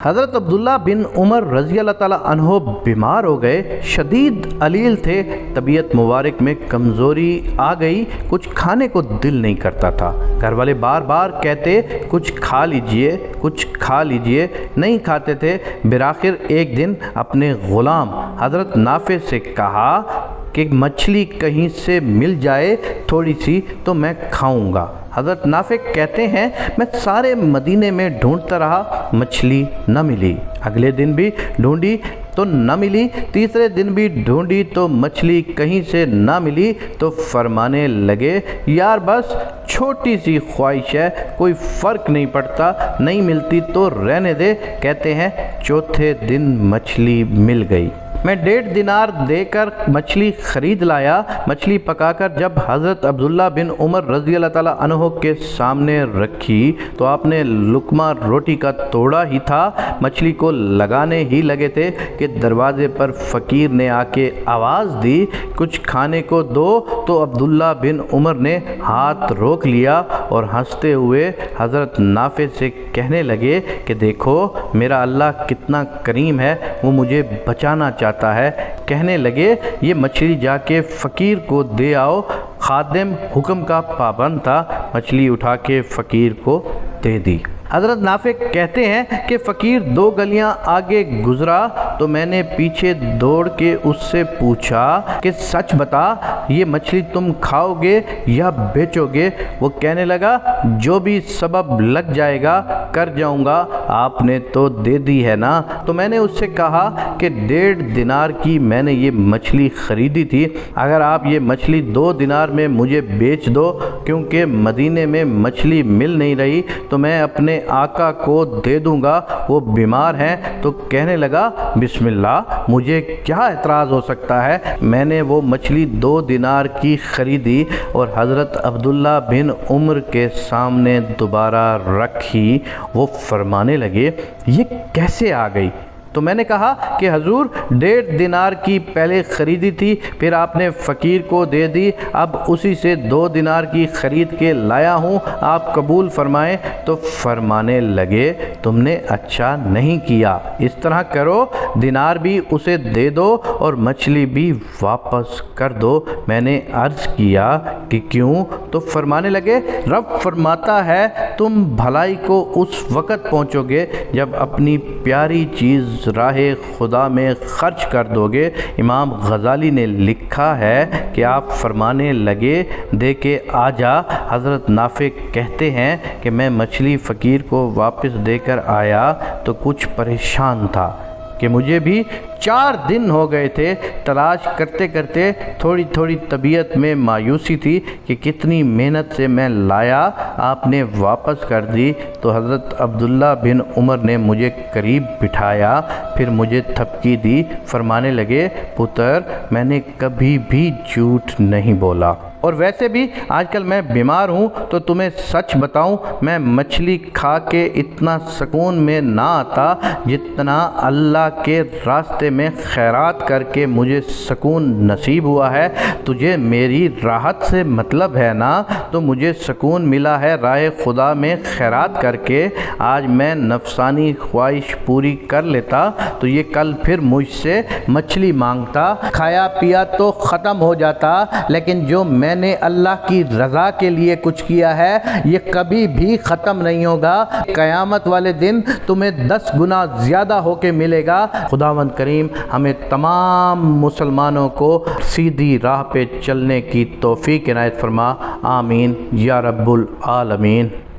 حضرت عبداللہ بن عمر رضی اللہ تعالیٰ عنہ بیمار ہو گئے، شدید علیل تھے، طبیعت مبارک میں کمزوری آ گئی، کچھ کھانے کو دل نہیں کرتا تھا۔ گھر والے بار بار کہتے کچھ کھا لیجئے، کچھ کھا لیجئے، نہیں کھاتے تھے۔ بالآخر ایک دن اپنے غلام حضرت نافع سے کہا کہ مچھلی کہیں سے مل جائے تھوڑی سی تو میں کھاؤں گا۔ حضرت نافع کہتے ہیں میں سارے مدینے میں ڈھونڈتا رہا، مچھلی نہ ملی۔ اگلے دن بھی ڈھونڈی تو نہ ملی، تیسرے دن بھی ڈھونڈی تو مچھلی کہیں سے نہ ملی، تو فرمانے لگے یار بس چھوٹی سی خواہش ہے، کوئی فرق نہیں پڑتا، نہیں ملتی تو رہنے دے۔ کہتے ہیں چوتھے دن مچھلی مل گئی۔ میں 1.5 دینار دے کر مچھلی خرید لایا۔ مچھلی پکا کر جب حضرت عبداللہ بن عمر رضی اللہ تعالیٰ عنہ کے سامنے رکھی تو آپ نے لقمہ روٹی کا توڑا ہی تھا، مچھلی کو لگانے ہی لگے تھے کہ دروازے پر فقیر نے آ کے آواز دی کچھ کھانے کو دو، تو عبداللہ بن عمر نے ہاتھ روک لیا اور ہنستے ہوئے حضرت نافع سے کہنے لگے کہ دیکھو میرا اللہ کتنا کریم ہے، وہ مجھے بچانا چاہتا ہے۔ کہنے لگے یہ مچھلی جا کے فقیر کو دے آؤ۔ خادم حکم کا پابند تھا، مچھلی اٹھا کے فقیر کو دے دی۔ حضرت نافع کہتے ہیں کہ فقیر 2 گلیاں آگے گزرا تو میں نے پیچھے دوڑ کے اس سے پوچھا کہ سچ بتا یہ مچھلی تم کھاؤ گے یا بیچو گے؟ وہ کہنے لگا جو بھی سبب لگ جائے گا کر جاؤں گا، آپ نے تو دے دی ہے نا۔ تو میں نے اس سے کہا کہ 1.5 دینار کی میں نے یہ مچھلی خریدی تھی، اگر آپ یہ مچھلی 2 دینار میں مجھے بیچ دو، کیونکہ مدینے میں مچھلی مل نہیں رہی تو میں اپنے آقا کو دے دوں گا، وہ بیمار ہیں۔ تو کہنے لگا بسم اللہ، مجھے کیا اعتراض ہو سکتا ہے۔ میں نے وہ مچھلی 2 دینار کی خریدی اور حضرت عبداللہ بن عمر کے سامنے دوبارہ رکھی۔ وہ فرمانے لگے یہ کیسے آ گئی؟ تو میں نے کہا کہ حضور 1.5 دینار کی پہلے خریدی تھی، پھر آپ نے فقیر کو دے دی، اب اسی سے 2 دینار کی خرید کے لایا ہوں، آپ قبول فرمائیں۔ تو فرمانے لگے تم نے اچھا نہیں کیا، اس طرح کرو، دینار بھی اسے دے دو اور مچھلی بھی واپس کر دو۔ میں نے عرض کیا کہ کیوں؟ تو فرمانے لگے رب فرماتا ہے تم بھلائی کو اس وقت پہنچو گے جب اپنی پیاری چیز راہ خدا میں خرچ کر دو گے۔ امام غزالی نے لکھا ہے کہ آپ فرمانے لگے دے کے آ جا۔ حضرت نافع کہتے ہیں کہ میں مچھلی فقیر کو واپس دے کر آیا تو کچھ پریشان تھا کہ مجھے بھی 4 دن ہو گئے تھے، تلاش کرتے کرتے تھوڑی تھوڑی طبیعت میں مایوسی تھی کہ کتنی محنت سے میں لایا، آپ نے واپس کر دی۔ تو حضرت عبداللہ بن عمر نے مجھے قریب بٹھایا، پھر مجھے تھپکی دی، فرمانے لگے پتر میں نے کبھی بھی جھوٹ نہیں بولا، اور ویسے بھی آج کل میں بیمار ہوں تو تمہیں سچ بتاؤں میں مچھلی کھا کے اتنا سکون میں نہ آتا جتنا اللہ کے راستے میں خیرات کر کے مجھے سکون نصیب ہوا ہے۔ تجھے میری راحت سے مطلب ہے نا، تو مجھے سکون ملا ہے راہ خدا میں خیرات کر کے۔ آج میں نفسانی خواہش پوری کر لیتا تو یہ کل پھر مجھ سے مچھلی مانگتا، کھایا پیا تو ختم ہو جاتا، لیکن جو میں نے اللہ کی رضا کے لیے کچھ کیا ہے یہ کبھی بھی ختم نہیں ہوگا۔ قیامت والے دن تمہیں 10 گنا زیادہ ہو کے ملے گا۔ خداوند کریم ہمیں تمام مسلمانوں کو سیدھی راہ پہ چلنے کی توفیق عنایت فرما، آمین یا رب العالمین۔